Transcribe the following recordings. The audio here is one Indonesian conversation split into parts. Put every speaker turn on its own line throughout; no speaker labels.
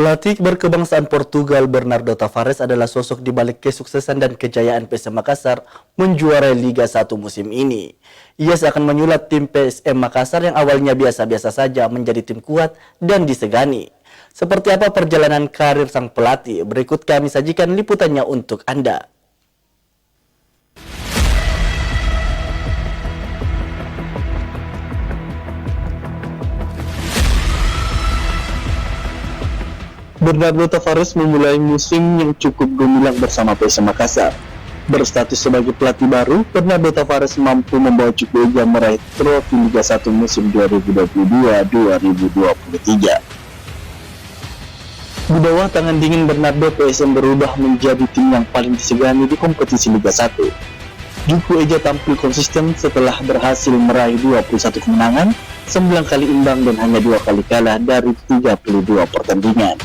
Pelatih berkebangsaan Portugal Bernardo Tavares adalah sosok di balik kesuksesan dan kejayaan PSM Makassar menjuarai Liga 1 musim ini. Ia seakan menyulap tim PSM Makassar yang awalnya biasa-biasa saja menjadi tim kuat dan disegani. Seperti apa perjalanan karir sang pelatih? Berikut kami sajikan liputannya untuk Anda.
Bernardo Tavares memulai musim yang cukup gemilang bersama PSM Makassar. Berstatus sebagai pelatih baru, Bernardo Tavares mampu membawa Cupu Eja meraih trofi Liga 1 musim 2022-2023. Di bawah tangan dingin Bernardo, PSM berubah menjadi tim yang paling disegani di kompetisi Liga 1. Cupu Eja tampil konsisten setelah berhasil meraih 21 kemenangan, 9 kali imbang dan hanya 2 kali kalah dari 32 pertandingan.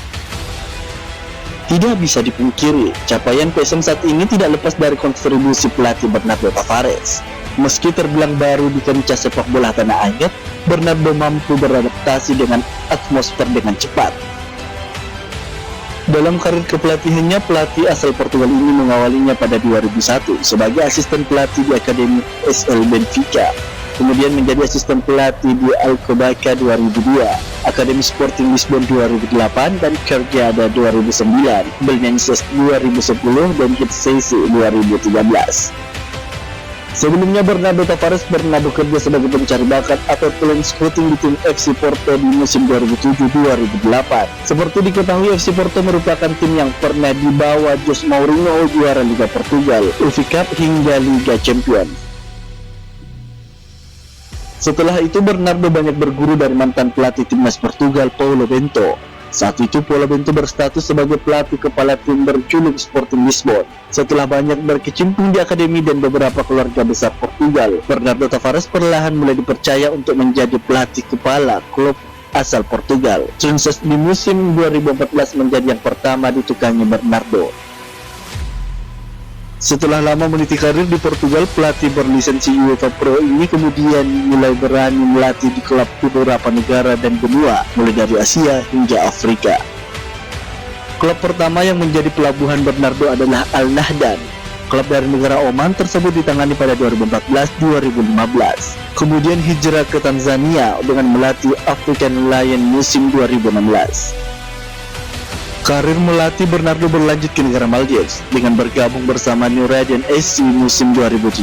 Tidak bisa dipungkiri, capaian PSM saat ini tidak lepas dari kontribusi pelatih Bernardo Tavares. Meski terbilang baru di kancah sepak bola tanah air, Bernardo mampu beradaptasi dengan atmosfer dengan cepat. Dalam karir kepelatihannya, pelatih asal Portugal ini mengawalinya pada 2001 sebagai asisten pelatih di Akademi SL Benfica. Kemudian menjadi asisten pelatih di Alcobaça 2002, Akademi Sporting Lisbon 2008, dan Kerjada 2009, Belenenses 2010, dan Hitsese 2013. Sebelumnya Bernardo Tavares pernah bekerja sebagai pencari bakat atau talent scouting di tim FC Porto di musim 2007-2008. Seperti diketahui, FC Porto merupakan tim yang pernah dibawa Jose Mourinho juara Liga Portugal, UEFA Cup hingga Liga Champions. Setelah itu Bernardo banyak berguru dari mantan pelatih timnas Portugal Paulo Bento. Saat itu Paulo Bento berstatus sebagai pelatih kepala tim berjuluk Sporting Lisbon. Setelah banyak berkecimpung di akademi dan beberapa keluarga besar Portugal, Bernardo Tavares perlahan mulai dipercaya untuk menjadi pelatih kepala klub asal Portugal. Sukses di musim 2014 menjadi yang pertama ditukangi Bernardo. Setelah lama meniti karir di Portugal, pelatih berlisensi UEFA Pro ini kemudian mulai berani melatih di klub beberapa negara dan benua, mulai dari Asia hingga Afrika. Klub pertama yang menjadi pelabuhan Bernardo adalah Al Nahdan. Klub dari negara Oman tersebut ditangani pada 2014-2015. Kemudian hijrah ke Tanzania dengan melatih African Lion musim 2016. Karir melatih Bernardo berlanjut ke negara Maldives dengan bergabung bersama New Radiant SC musim 2017.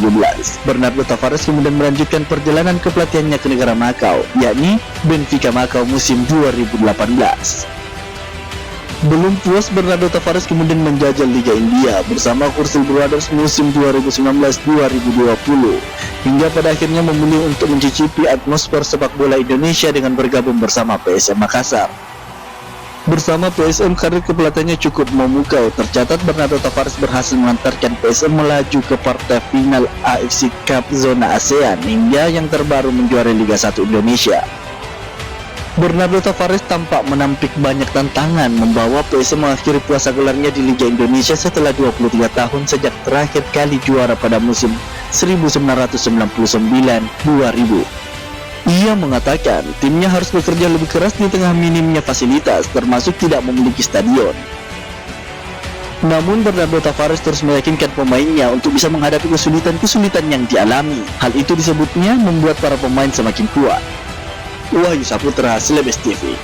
Bernardo Tavares kemudian melanjutkan perjalanan kepelatihannya ke negara Makau, yakni Benfica Makau musim 2018. Belum puas, Bernardo Tavares kemudian menjajal Liga India bersama Kursil Brothers musim 2019-2020, hingga pada akhirnya memilih untuk mencicipi atmosfer sepak bola Indonesia dengan bergabung bersama PSM Makassar. Bersama PSM, karir kepelatihannya cukup memukau. Tercatat Bernardo Tavares berhasil mengantarkan PSM melaju ke partai final AFC Cup zona ASEAN hingga yang terbaru menjuarai Liga 1 Indonesia. Bernardo Tavares tampak menampik banyak tantangan membawa PSM mengakhiri puasa gelarnya di Liga Indonesia setelah 23 tahun sejak terakhir kali juara pada musim 1999-2000. Ia mengatakan timnya harus bekerja lebih keras di tengah minimnya fasilitas, termasuk tidak memiliki stadion. Namun Bernardo Tavares terus meyakinkan pemainnya untuk bisa menghadapi kesulitan-kesulitan yang dialami. Hal itu disebutnya membuat para pemain semakin kuat. Wahyu Saputra, Celebes TV.